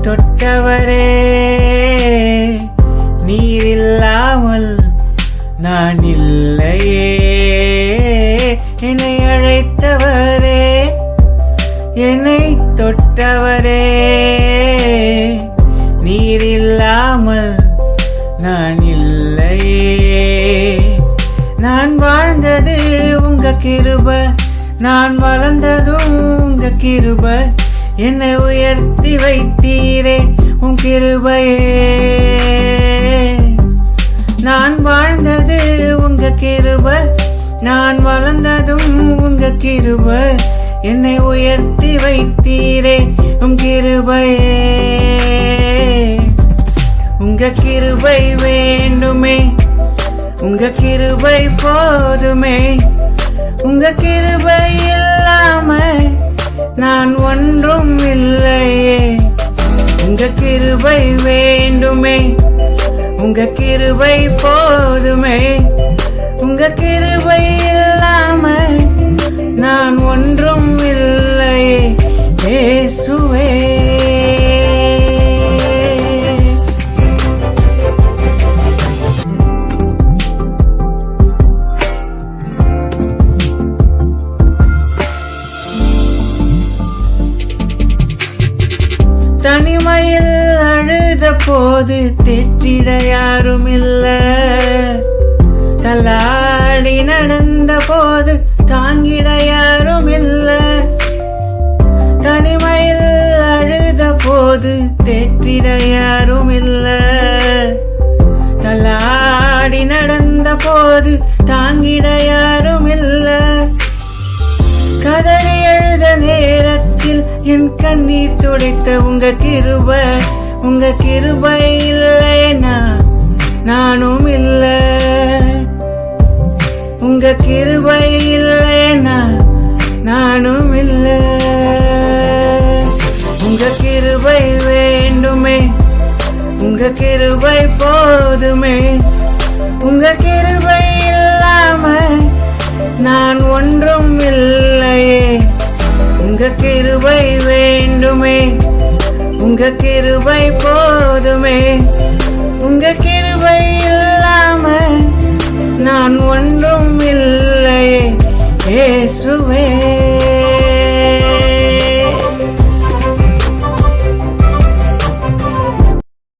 தொட்டவரே நீரில்லாமல் நான் இல்லையே. என்னை அழைத்தவரே என்னை தொட்டவரே நீரில்லாமல் நான் இல்லையே. நான் வாழ்ந்தது உங்க கிருபை, நான் வளர்ந்ததும் உங்க கிருபை. என்னை உயர்த்தி வைத்தீரே உன் கிருபையே. நான் வாழ்ந்தது உங்க கிருபை, நான் வளர்ந்ததும் உங்க கிருபை. என்னை உயர்த்தி வைத்தீரே உன் கிருபையே. உங்க கிருபை வேண்டுமே, உங்க கிருபை போதுமே. உங்க கிருபை இல்லாம நான் ஒன்றும் இல்லையே. உங்க கிருபை வேண்டுமே, உங்க கிருபை போதுமே. உங்க கிருபை இல்லாம நான் ஒன்றும் இல்லையே. இயேசுவே தனிமையில் அழுத போது தேற்றிட யாரும் இல்ல. தள்ளாடி நடந்த போது தாங்கிட யாரும் இல்ல. தனிமையில் அழுத போது தேற்றிட யாரும் இல்ல. தள்ளாடி நடந்த போது தாங்கிட யாரும் இல்ல. கதறி எழுத நேரத்தில் என் கண்ணீர் துடைத்த உங்க கிருபை. உங்க கிருபை இல்லைனா நானும் இல்ல. உங்க கிருபை இல்லைனா நானும் இல்ல. உங்க கிருபை வேண்டுமே, உங்க கிருபை போதுமே. உங்க கிருபை இல்லாம நான் ஒன்றும் இல்லையே. உங்க கிருபை வேண்டுமே, உங்க கிருபை போதுமே.